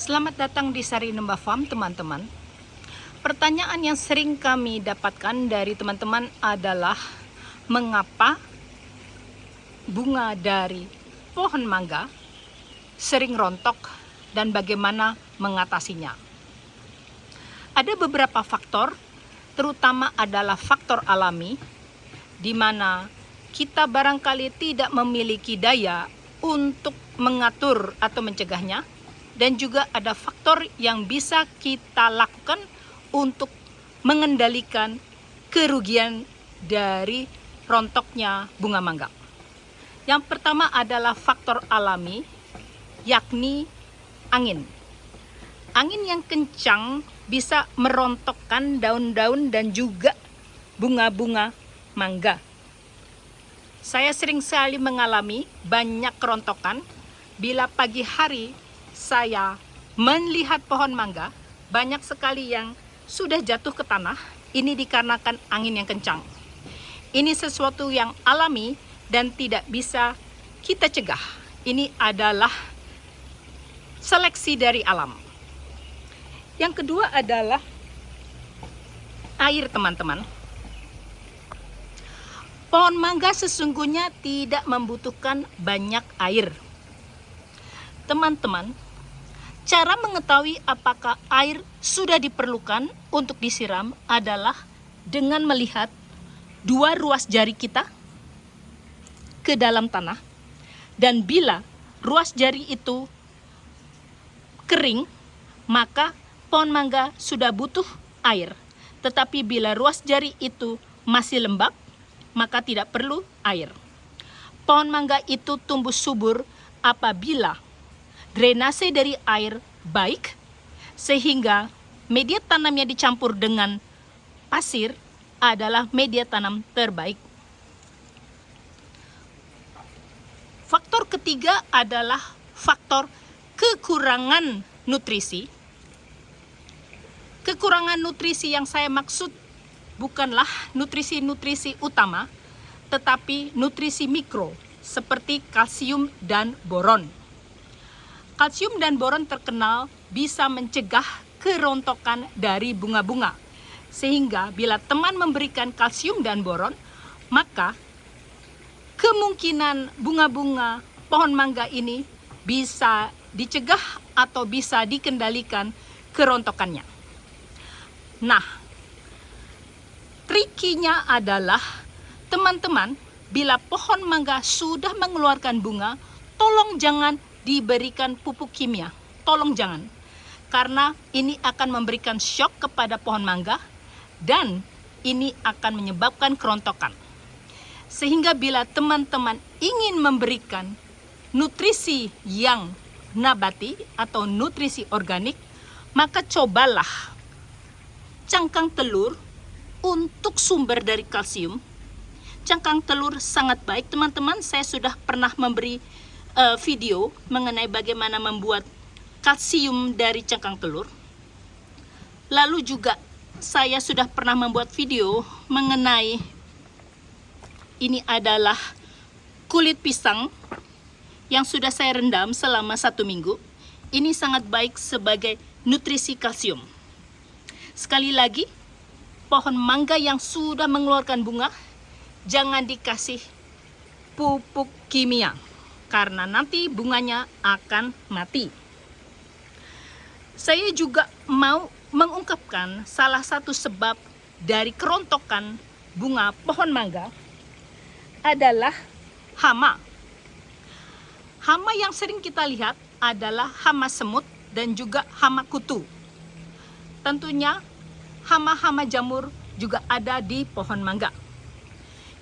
Selamat datang di Sarinembah Farm, teman-teman. Pertanyaan yang sering kami dapatkan dari teman-teman adalah mengapa bunga dari pohon mangga sering rontok dan bagaimana mengatasinya. Ada beberapa faktor, terutama adalah faktor alami, di mana kita barangkali tidak memiliki daya untuk mengatur atau mencegahnya. Dan juga ada faktor yang bisa kita lakukan untuk mengendalikan kerugian dari rontoknya bunga mangga. Yang pertama adalah faktor alami, yakni angin. Angin yang kencang bisa merontokkan daun-daun dan juga bunga-bunga mangga. Saya sering sekali mengalami banyak kerontokan bila pagi hari saya melihat pohon mangga, banyak sekali yang sudah jatuh ke tanah. Ini dikarenakan angin yang kencang. Ini sesuatu yang alami dan tidak bisa kita cegah. Ini adalah seleksi dari alam. Yang kedua adalah air, teman-teman. Pohon mangga sesungguhnya tidak membutuhkan banyak air. Teman-teman, cara mengetahui apakah air sudah diperlukan untuk disiram adalah dengan melihat dua ruas jari kita ke dalam tanah. Dan bila ruas jari itu kering, maka pohon mangga sudah butuh air. Tetapi bila ruas jari itu masih lembab, maka tidak perlu air. Pohon mangga itu tumbuh subur apabila drainase dari air baik, sehingga media tanamnya dicampur dengan pasir adalah media tanam terbaik. Faktor ketiga adalah faktor kekurangan nutrisi. Kekurangan nutrisi yang saya maksud bukanlah nutrisi-nutrisi utama, tetapi nutrisi mikro seperti kalsium dan boron. Kalsium dan boron terkenal bisa mencegah kerontokan dari bunga-bunga. Sehingga bila teman memberikan kalsium dan boron, maka kemungkinan bunga-bunga pohon mangga ini bisa dicegah atau bisa dikendalikan kerontokannya. Nah, trikinya adalah teman-teman, bila pohon mangga sudah mengeluarkan bunga, tolong jangan diberikan pupuk kimia, tolong jangan, karena ini akan memberikan shock kepada pohon mangga dan ini akan menyebabkan kerontokan. Sehingga bila teman-teman ingin memberikan nutrisi yang nabati atau nutrisi organik, maka cobalah cangkang telur untuk sumber dari kalsium. Cangkang telur sangat baik, teman-teman. Saya sudah pernah memberi video mengenai bagaimana membuat kalsium dari cangkang telur. Lalu juga saya sudah pernah membuat video mengenai ini adalah kulit pisang yang sudah saya rendam selama 1 minggu. Ini sangat baik sebagai nutrisi kalsium. Sekali lagi, pohon mangga yang sudah mengeluarkan bunga jangan dikasih pupuk kimia, karena nanti bunganya akan mati. Saya juga mau mengungkapkan salah satu sebab dari kerontokan bunga pohon mangga adalah hama. Hama yang sering kita lihat adalah hama semut dan juga hama kutu. Tentunya hama-hama jamur juga ada di pohon mangga.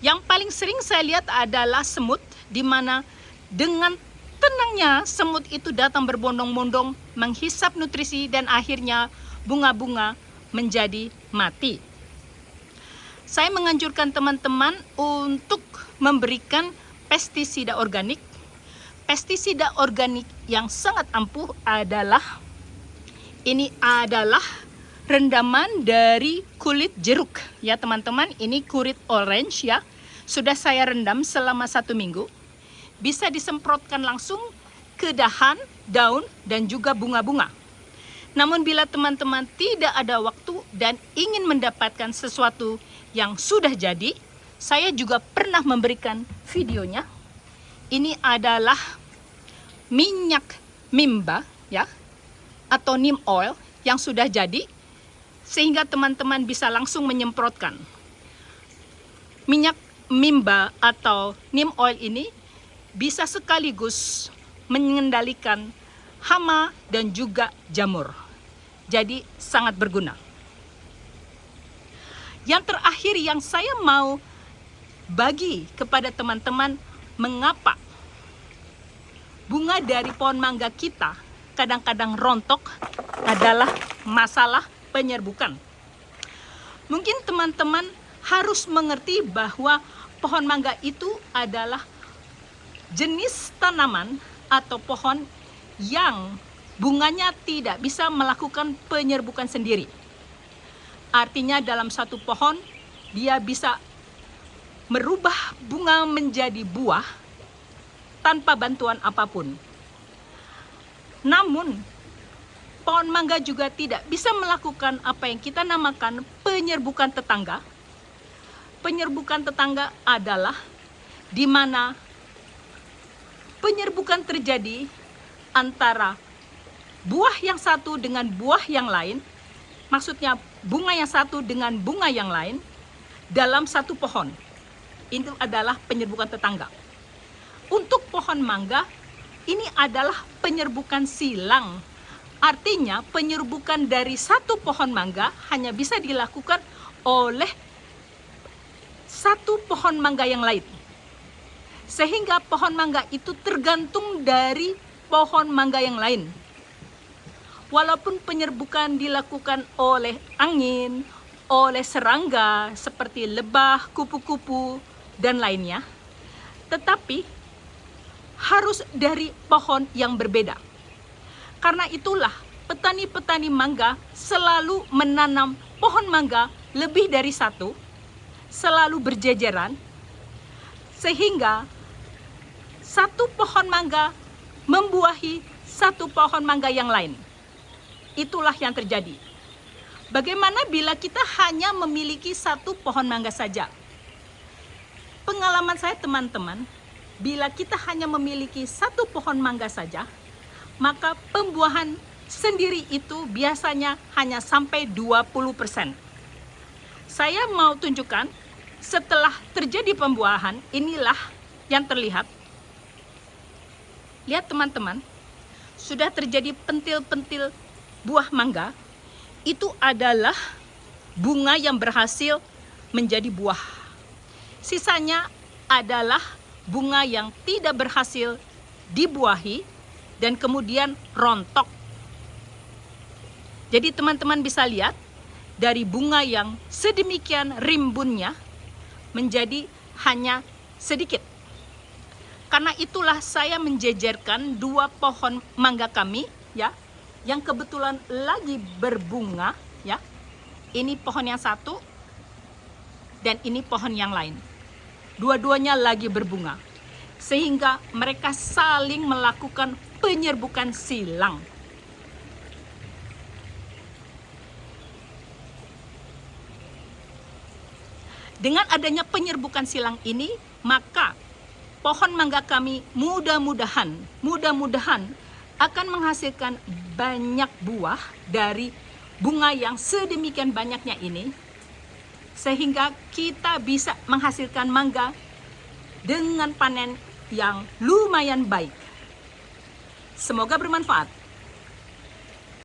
Yang paling sering saya lihat adalah semut, di mana dengan tenangnya semut itu datang berbondong-bondong menghisap nutrisi dan akhirnya bunga-bunga menjadi mati. Saya menganjurkan teman-teman untuk memberikan pestisida organik. Pestisida organik yang sangat ampuh adalah rendaman dari kulit jeruk ya teman-teman. Ini kulit orange ya. Sudah saya rendam selama 1 minggu. Bisa disemprotkan langsung ke dahan, daun, dan juga bunga-bunga. Namun bila teman-teman tidak ada waktu dan ingin mendapatkan sesuatu yang sudah jadi, saya juga pernah memberikan videonya. Ini adalah minyak mimba ya, atau neem oil yang sudah jadi, sehingga teman-teman bisa langsung menyemprotkan. Minyak mimba atau neem oil ini bisa sekaligus mengendalikan hama dan juga jamur. Jadi sangat berguna. Yang terakhir yang saya mau bagi kepada teman-teman, mengapa bunga dari pohon mangga kita kadang-kadang rontok adalah masalah penyerbukan. Mungkin teman-teman harus mengerti bahwa pohon mangga itu adalah jenis tanaman atau pohon yang bunganya tidak bisa melakukan penyerbukan sendiri. Artinya dalam satu pohon dia bisa merubah bunga menjadi buah tanpa bantuan apapun. Namun pohon mangga juga tidak bisa melakukan apa yang kita namakan penyerbukan tetangga. Penyerbukan tetangga adalah di mana penyerbukan terjadi antara buah yang satu dengan buah yang lain, maksudnya bunga yang satu dengan bunga yang lain dalam satu pohon. Itu adalah penyerbukan tetangga. Untuk pohon mangga, ini adalah penyerbukan silang. Artinya penyerbukan dari satu pohon mangga hanya bisa dilakukan oleh satu pohon mangga yang lain. Sehingga pohon mangga itu tergantung dari pohon mangga yang lain. Walaupun penyerbukan dilakukan oleh angin, oleh serangga seperti lebah, kupu-kupu, dan lainnya, tetapi harus dari pohon yang berbeda. Karena itulah petani-petani mangga selalu menanam pohon mangga lebih dari satu, selalu berjejeran, sehingga satu pohon mangga membuahi satu pohon mangga yang lain. Itulah yang terjadi. Bagaimana bila kita hanya memiliki satu pohon mangga saja? Pengalaman saya teman-teman, bila kita hanya memiliki satu pohon mangga saja, maka pembuahan sendiri itu biasanya hanya sampai 20%. Saya mau tunjukkan setelah terjadi pembuahan, inilah yang terlihat. Lihat teman-teman, sudah terjadi pentil-pentil buah mangga. Itu adalah bunga yang berhasil menjadi buah. Sisanya adalah bunga yang tidak berhasil dibuahi dan kemudian rontok. Jadi teman-teman bisa lihat dari bunga yang sedemikian rimbunnya menjadi hanya sedikit. Karena itulah saya menjejerkan dua pohon mangga kami ya, yang kebetulan lagi berbunga ya. Ini pohon yang satu dan ini pohon yang lain. Dua-duanya lagi berbunga. Sehingga mereka saling melakukan penyerbukan silang. Dengan adanya penyerbukan silang ini, maka pohon mangga kami mudah-mudahan akan menghasilkan banyak buah dari bunga yang sedemikian banyaknya ini, sehingga kita bisa menghasilkan mangga dengan panen yang lumayan baik. Semoga bermanfaat.